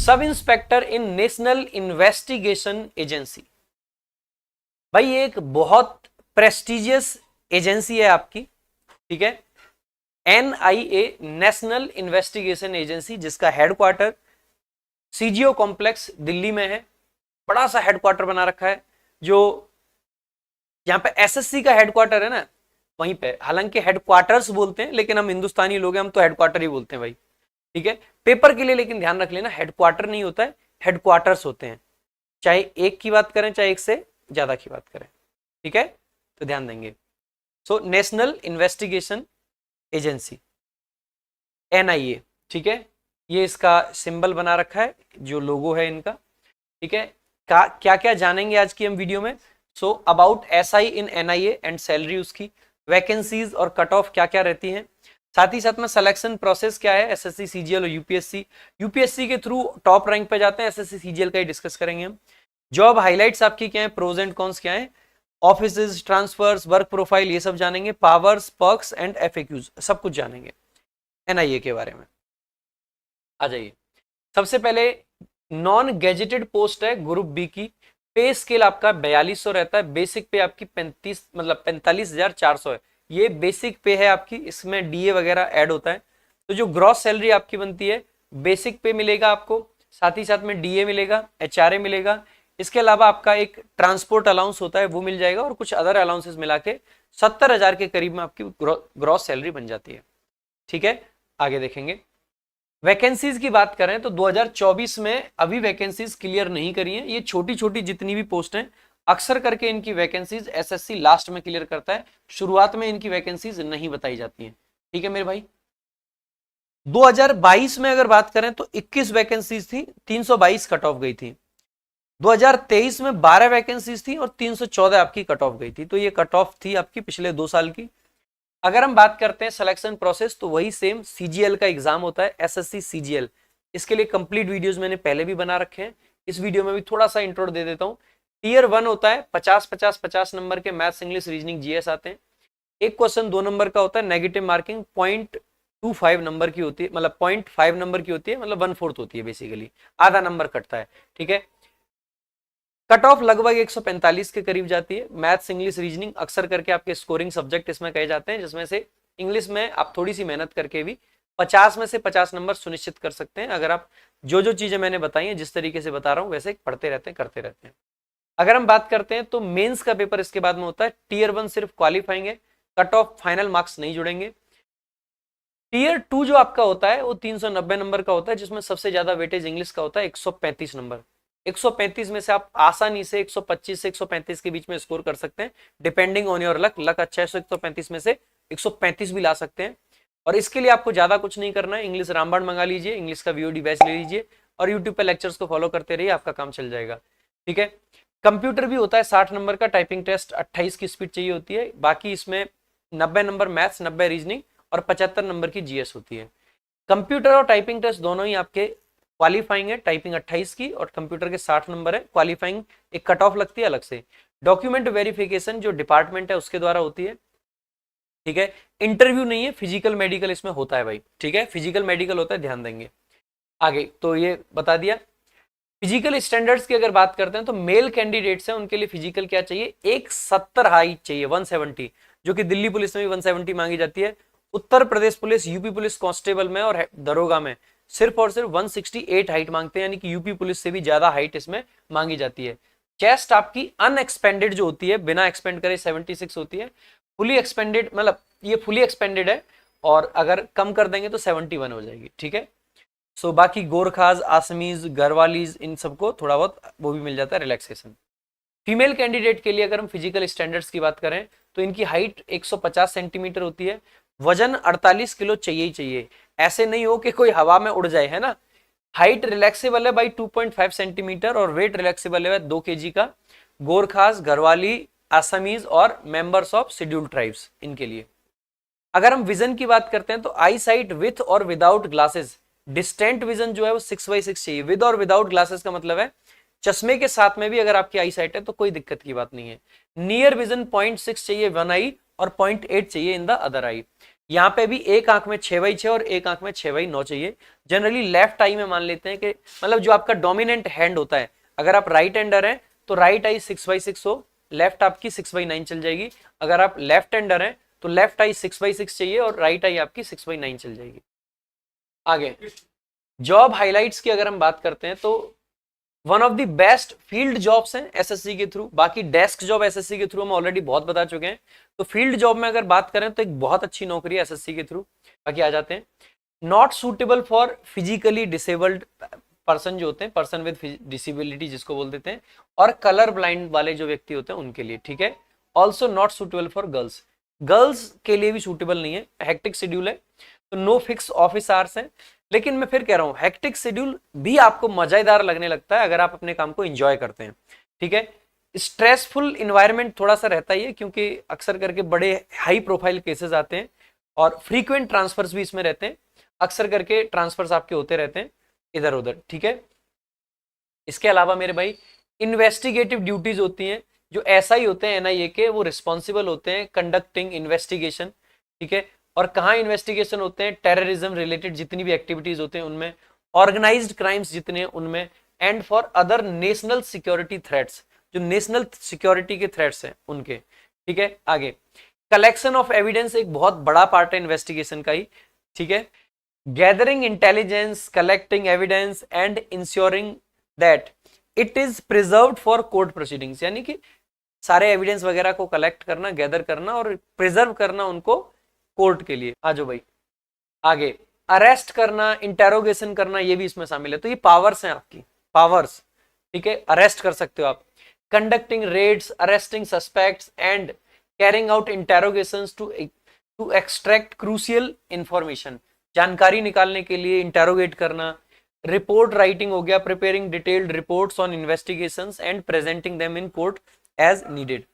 Sub inspector इन national investigation agency. भाई ये एक बहुत प्रेस्टिजियस एजेंसी है आपकी, ठीक है, NIA, नेशनल इन्वेस्टिगेशन एजेंसी, जिसका हेडक्वार्टर CGO कॉम्प्लेक्स दिल्ली में है। बड़ा सा हेडक्वार्टर बना रखा है, जो यहाँ पे SSC का हेडक्वार्टर है ना, वहीं पे। हालांकि हेडक्वार्टर्स बोलते हैं, लेकिन हम हिंदुस्तानी लोग हैं, हम तो हेडक्वार्टर ही बोलते हैं भाई, ठीक है। पेपर के लिए लेकिन ध्यान रख लेना, हेडक्वार्टर नहीं होता है, हेडक्वार्टर्स होते हैं, चाहे एक की बात करें चाहे एक से ज्यादा की बात करें, ठीक है, तो ध्यान देंगे। So national investigation agency, NIA, ठीक है, ये इसका सिंबल बना रखा है, जो लोगो है इनका, ठीक है। क्या क्या जानेंगे आज की हम वीडियो में। So about SI in NIA and salary उसकी, वैकेंसीज और कट ऑफ क्या क्या रहती हैं, साथ ही साथ में सिलेक्शन प्रोसेस क्या है SSC CGL और यूपीएससी के थ्रू टॉप रैंक पे जाते हैं, SSC CGL का ही डिस्कस करेंगे हम। जॉब हाइलाइट्स आपकी क्या है, प्रोज एंड कॉन्स क्या है, ऑफिसेज, ट्रांसफर्स, वर्क प्रोफाइल, ये सब जानेंगे, पावर्स, पर्क्स एंड FAQs, सब कुछ जानेंगे NIA के बारे में। आ जाइए, सबसे पहले नॉन गैजेटेड पोस्ट है ग्रुप बी की, पे स्केल आपका 4200 रहता है, बेसिक पे आपकी 45,400 है, ये बेसिक पे है आपकी, इसमें DA वगैरह ऐड होता है। तो जो ग्रॉस सैलरी आपकी बनती है, बेसिक पे मिलेगा आपको, साथ ही साथ में DA मिलेगा, HRA मिलेगा, इसके अलावा आपका एक ट्रांसपोर्ट अलाउंस होता है वो मिल जाएगा, और कुछ अदर अलाउंसेस मिला के 70,000 के करीब में आपकी ग्रॉस सैलरी बन जाती है, ठीक है। आगे देखेंगे, वैकेंसीज की बात करें तो 2024 में अभी वैकेंसीज क्लियर नहीं करी हैं, ये छोटी छोटी जितनी भी पोस्ट हैं, अक्सर करके इनकी वैकेंसीज SSC लास्ट में क्लियर करता है, शुरुआत में इनकी वैकेंसीज नहीं बताई जाती हैं, ठीक है मेरे भाई। 2022 में अगर बात करें तो 21 वैकेंसीज थी, 322 कट ऑफ गई थी। 2023 में 12 वैकेंसीज थी और 314 आपकी कट ऑफ गई थी, तो ये कट ऑफ थी आपकी पिछले 2 साल की। अगर हम बात करते हैं सिलेक्शन प्रोसेस, तो वही सेम CGL का एग्जाम होता है, SSC CGL, इसके लिए कंप्लीट वीडियोस मैंने पहले भी बना रखे हैं, इस वीडियो में भी थोड़ा सा इंट्रो दे देता हूं। टीयर 1 होता है, 50-50-50 नंबर के मैथ्स, इंग्लिश, रीजनिंग, GS आते हैं। एक क्वेश्चन 2 नंबर का होता है, नेगेटिव मार्किंग 0.25 नंबर की होती है, मतलब 0.5 नंबर की होती है, मतलब 1/4 होती है, बेसिकली आधा नंबर कटता है, ठीक है। कट ऑफ लगभग 145 के करीब जाती है। मैथ्स, इंग्लिश, रीजनिंग अक्सर करके आपके स्कोरिंग सब्जेक्ट इसमें कहे जाते हैं, जिसमें से इंग्लिश में आप थोड़ी सी मेहनत करके भी 50 में से 50 नंबर सुनिश्चित कर सकते हैं, अगर आप जो जो चीजें मैंने बताई हैं, जिस तरीके से बता रहा हूं वैसे पढ़ते रहते हैं, करते रहते हैं। अगर हम बात करते हैं तो मेंस का पेपर इसके बाद में होता है, टीयर 1 सिर्फ क्वालिफाइंग है, कट ऑफ फाइनल मार्क्स नहीं जुड़ेंगे। टीयर 2 जो आपका होता है वो 390 नंबर का होता है, जिसमें सबसे ज्यादा वेटेज इंग्लिश का होता है, 135 नंबर। 135 में से आप आसानी से 125 से 135 के बीच में स्कोर कर सकते हैं, depending on your luck. Luck अच्छा है तो 135 में से 135 भी ला सकते हैं, और इसके लिए आपको ज्यादा कुछ नहीं करना है, इंग्लिश रामबाण मंगा लीजिए, इंग्लिश का VOD बैच ले लीजिए, और यूट्यूब पे लेक्चर्स को फॉलो करते रहिए, आपका काम चल जाएगा, ठीक है। कंप्यूटर भी होता है 60 नंबर का, टाइपिंग टेस्ट 28 की स्पीड चाहिए होती है, बाकी इसमें 90 नंबर मैथ्स, 90 रीजनिंग और 75 नंबर की GS होती है। कंप्यूटर और टाइपिंग टेस्ट दोनों ही आपके क्वालिफाइंग है, टाइपिंग 28 की और कंप्यूटर के 60 नंबर है, क्वालिफाइंग एक कट ऑफ लगती है अलग से। डॉक्यूमेंट वेरिफिकेशन जो डिपार्टमेंट है उसके द्वारा होती है, ठीक है। इंटरव्यू नहीं है, फिजिकल मेडिकल इसमें होता है भाई, ठीक है, फिजिकल मेडिकल होता है, ध्यान देंगे। आगे तो ये बता दिया। फिजिकल स्टैंडर्ड्स की अगर बात करते हैं तो मेल कैंडिडेट्स हैं उनके लिए फिजिकल क्या चाहिए, 170 हाइट चाहिए, 170, जो कि दिल्ली पुलिस में भी 170 मांगी जाती है। Uttar Pradesh police, UP police constable में और दरोगा में सिर्फ और सिर्फ 168 हाइट मांगते हैं, यानी कि यूपी पुलिस से भी ज्यादा हाइट इसमें मांगी जाती है। चेस्ट आपकी अनएक्सपेंडेड जो होती है, बिना एक्सपेंड करे 76 होती है, फुली एक्सपेंडेड मतलब ये फुली एक्सपेंडेड है, और अगर कम कर देंगे तो 71 हो जाएगी, ठीक है। सो बाकी गोरखाज, आसमीज, गढ़वालीज, इन सबको थोड़ा बहुत वो भी मिल जाता है रिलैक्सेशन। फीमेल कैंडिडेट के लिए अगर हम फिजिकल स्टैंडर्ड्स की बात करें तो इनकी हाइट 150 सेंटीमीटर होती है, वजन 48 किलो चाहिए ही चाहिए, ऐसे नहीं हो कि कोई हवा में उड़ जाए, है ना। हाइट रिलैक्सेबल है बाई 2.5 सेंटीमीटर और वेट रिलैक्सेबल है 2 kg का। गोरखास, घरवाली, आसामीज और मेंबर्स ऑफ शेड्यूल्ड ट्राइब्स, इनके लिए। अगर हम विजन की बात करते हैं तो आई साइट विथ और विदाउट ग्लासेस, डिस्टेंट विजन जो है वो 6/6 चाहिए, विद और विदाउट ग्लासेस का मतलब है चश्मे के साथ में भी अगर आपकी आई साइट है तो कोई दिक्कत की बात नहीं है। नियर विजन 0.6 चाहिए वन आई और 0.8 चाहिए इन द अदर आई। यहाँ पे भी एक आंख में 6/6 और एक आंख में 6/9 चाहिए। जनरली लेफ्ट आई में मान लेते हैं कि मतलब जो आपका डोमिनेंट हैंड होता है, अगर आप राइट हैंडर हैं तो राइट आई 6/6 हो, लेफ्ट आपकी 6/9 चल जाएगी। अगर आप लेफ्ट हैंडर हैं तो लेफ्ट आई 6/6 चाहिए और राइट आई आपकी 6/9 चल जाएगी। आगे जॉब हाइलाइट्स की अगर हम बात करते हैं तो one of the best field jobs हैं एसएससी के थ्रू। बाकी डेस्क जॉब एसएससी के थ्रू हम ऑलरेडी बहुत बता चुके हैं। तो फील्ड जॉब में अगर बात करें तो एक बहुत अच्छी नौकरी है एसएससी के थ्रू। बाकी आ जाते हैं not suitable for physically disabled person जो होते हैं, पर्सन विद डिसेबिलिटी जिसको बोल देते हैं, और कलर ब्लाइंड वाले जो व्यक्ति होते हैं उनके लिए, ठीक है। Also not suitable for girls, girls के लिए भी सूटेबल नहीं है। हेक्टिक शेड्यूल है, तो नो फिक्स ऑफिस आवर्स है। लेकिन मैं फिर कह रहा हूं हेक्टिक शेड्यूल भी आपको मजेदार लगने लगता है अगर आप अपने काम को एंजॉय करते हैं, ठीक है। स्ट्रेसफुल इन्वायरमेंट थोड़ा सा रहता ही है क्योंकि अक्सर करके बड़े हाई प्रोफाइल केसेस आते हैं और फ्रीक्वेंट ट्रांसफर्स भी इसमें रहते हैं। अक्सर करके ट्रांसफर्स आपके होते रहते हैं इधर उधर, ठीक है। इसके अलावा मेरे भाई इन्वेस्टिगेटिव ड्यूटीज होती हैं। जो एसआई होते हैं एनआईए के, वो रिस्पॉन्सिबल होते हैं कंडक्टिंग इन्वेस्टिगेशन, ठीक है। और कहाँ इन्वेस्टिगेशन होते हैं? टेररिज्म रिलेटेड जितनी भी एक्टिविटीज होते हैं उनमें, ऑर्गेनाइज्ड क्राइम्स जितने हैं उनमें, and for other national security threats, जो नेशनल सिक्योरिटी के थ्रेट्स हैं उनके, ठीक है। आगे कलेक्शन ऑफ एविडेंस एक बहुत बड़ा पार्ट है इन्वेस्टिगेशन का ही, ठीक है। Gathering intelligence, collecting evidence and ensuring that it is preserved for court proceedings, यानी कि सारे एविडेंस वगैरह को कलेक्ट करना, गैदर करना और प्रिजर्व करना उनको कोर्ट के लिए। आ जाओ भाई आगे, अरेस्ट करना, इंटेरोगेशन करना, ये भी इसमें शामिल है। तो ये पावर्स हैं आपकी, पावर्स, ठीक है। अरेस्ट कर सकते हो आप, conducting raids, arresting suspects and carrying out interrogations to extract crucial information, जानकारी निकालने के लिए इंटेरोगेट करना। रिपोर्ट राइटिंग हो गया, preparing detailed reports on investigations and presenting them in court as needed,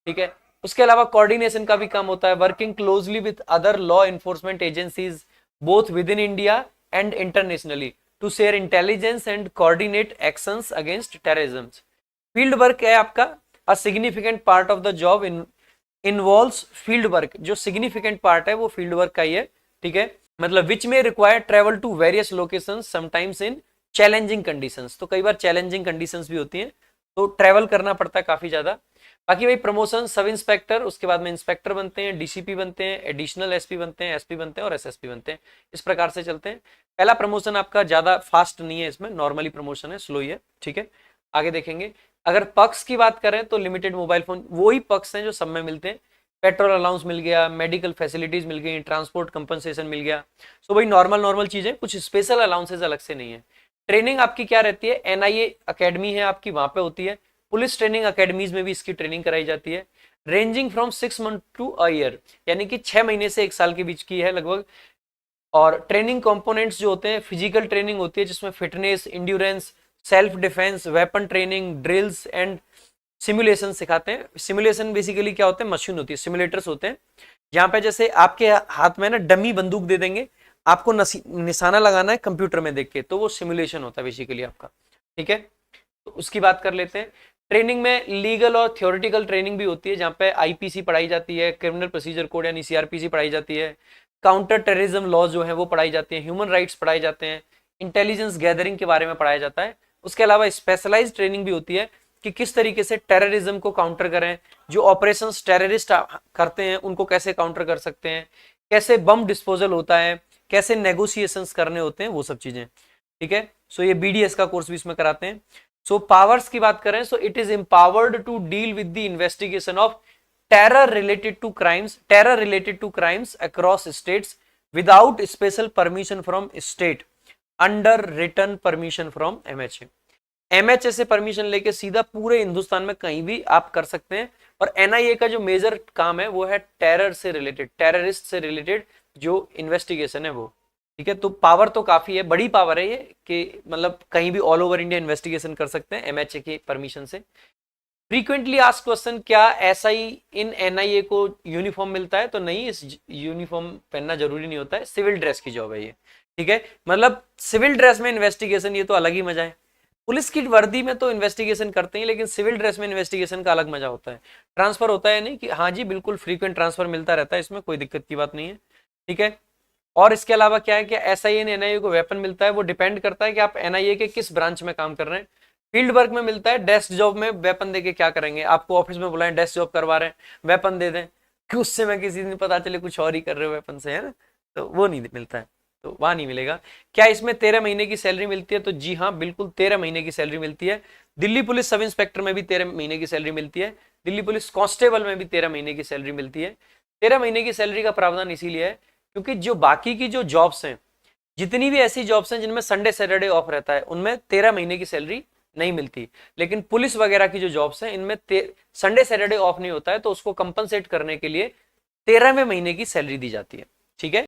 ठीक है। उसके अलावा कोऑर्डिनेशन का भी काम होता है, working closely with other law enforcement agencies both within India and internationally to share intelligence and coordinate actions against terrorism. Field work है आपका, a significant part of the job involves field work, जो significant part है वो field work का ही है, ठीक है। मतलब विच में require travel to various locations sometimes in challenging conditions, तो कई बार चैलेंजिंग कंडीशंस भी होती हैं तो ट्रेवल करना पड़ता है काफी ज्यादा। बाकी भाई प्रमोशन, सब इंस्पेक्टर, उसके बाद में इंस्पेक्टर बनते हैं, डीसीपी बनते हैं, एडिशनल एसपी बनते हैं, एसपी बनते हैं और एसएसपी बनते हैं। इस प्रकार से चलते हैं। पहला प्रमोशन आपका ज्यादा फास्ट नहीं है, इसमें नॉर्मली प्रमोशन है, स्लो ही है, ठीक है। आगे देखेंगे, अगर पक्ष की बात करें तो लिमिटेड मोबाइल फोन, वही पक्ष हैं जो सब में मिलते हैं। पेट्रोल अलाउंस मिल गया, मेडिकल फैसिलिटीज मिल गई, ट्रांसपोर्ट कंपनसेशन मिल गया। सो भाई नॉर्मल चीजें, कुछ स्पेशल अलाउंसेज अलग से नहीं है। ट्रेनिंग आपकी क्या रहती है? एनआईए अकेडमी है आपकी, वहां पे होती है। पुलिस ट्रेनिंग अकेडमीज में भी इसकी ट्रेनिंग कराई जाती है। Ranging from 6 month to a year, यानी कि 6 महीने से 1 साल के बीच की है लगभग। और ट्रेनिंग कंपोनेंट्स जो होते हैं, फिजिकल ट्रेनिंग होती है जिसमें fitness, endurance, self defence, weapon training, drills and simulation सिखाते हैं। सिमुलेशन बेसिकली क्या होते हैं? मशीन होती है, सिमुलेटर्स होते हैं जहां पे जैसे आपके हाथ में ना डमी बंदूक दे देंगे, आपको निशाना लगाना है कंप्यूटर में देख के, तो वो सिमुलेशन होता है बेसिकली आपका, ठीक है। तो उसकी बात कर लेते हैं। ट्रेनिंग में लीगल और थ्योरेटिकल ट्रेनिंग भी होती है जहां पे आईपीसी पढ़ाई जाती है, क्रिमिनल प्रोसीजर कोड यानी सीआरपीसी पढ़ाई जाती है, काउंटर टेररिज्म लॉ जो है वो पढ़ाई जाती है, ह्यूमन राइट्स पढ़ाए जाते हैं, इंटेलिजेंस गैदरिंग के बारे में पढ़ाया जाता है। उसके अलावा स्पेशलाइज्ड ट्रेनिंग भी होती है कि किस तरीके से टेररिज्म को काउंटर करें, जो ऑपरेशंस टेररिस्ट करते हैं उनको कैसे काउंटर कर सकते हैं, कैसे बम डिस्पोजल होता है, कैसे नेगोशिएशंस करने होते हैं, वो सब चीजें, ठीक है। सो ये बीडीएस का कोर्स भी इसमें कराते हैं। सो पावर्स की बात करें, so it is empowered to deal with the investigation of terror related to crimes across states without special permission from state under written permission from MHA। MHA से परमिशन लेके सीधा पूरे हिंदुस्तान में कहीं भी आप कर सकते हैं। और एनआईए का जो मेजर काम है वो है टेरर से रिलेटेड, टेररिस्ट से रिलेटेड जो इन्वेस्टिगेशन है वो, ठीक है। तो पावर तो काफी है, बड़ी पावर है ये कि मतलब कहीं भी ऑल ओवर इंडिया इन्वेस्टिगेशन कर सकते हैं एमएचए की परमिशन से। फ्रीक्वेंटली आस्क्ड क्वेश्चन, क्या एसआई इन एनआईए को यूनिफॉर्म मिलता है? तो नहीं, इस यूनिफॉर्म पहनना जरूरी नहीं होता है, सिविल ड्रेस की जॉब है ये, ठीक है। मतलब सिविल ड्रेस में इन्वेस्टिगेशन, ये तो अलग ही मजा है। पुलिस की वर्दी में तो इन्वेस्टिगेशन करते हैं, लेकिन सिविल ड्रेस में इन्वेस्टिगेशन का अलग मजा होता है। ट्रांसफर होता है नहीं कि हाँ जी बिल्कुल फ्रीक्वेंट ट्रांसफर मिलता रहता है, इसमें कोई दिक्कत की बात नहीं है। ठीक है। और इसके अलावा क्या है कि SIA ने NIA को वेपन मिलता है, वो डिपेंड करता है कि आप NIA के किस ब्रांच में काम कर रहे हैं। फील्ड वर्क में मिलता है, डेस्क जॉब में वेपन देके क्या करेंगे, आपको ऑफिस में बुलाएं, डेस्क जॉब करवा रहे हैं, वेपन दे दें कि उससे मैं किसी दिन पता चले कुछ और ही कर रहे हो वेपन से, है ना, तो वो नहीं मिलता है, तो वहां नहीं मिलेगा। क्या इसमें 13 महीने की सैलरी मिलती है, तो जी हाँ बिल्कुल 13 महीने की सैलरी मिलती है। दिल्ली पुलिस सब इंस्पेक्टर में भी 13 महीने की सैलरी मिलती है, दिल्ली पुलिस कांस्टेबल में भी 13 महीने की सैलरी मिलती है। 13 महीने की सैलरी का प्रावधान इसीलिए है क्योंकि जो बाकी की जो जॉब्स हैं, जितनी भी ऐसी जॉब्स हैं जिनमें संडे सैटरडे ऑफ रहता है, उनमें 13 महीने की सैलरी नहीं मिलती। लेकिन पुलिस वगैरह की जो जॉब्स हैं इनमें संडे सैटरडे ऑफ नहीं होता है, तो उसको कंपनसेट करने के लिए 13वें महीने की सैलरी दी जाती है। ठीक है।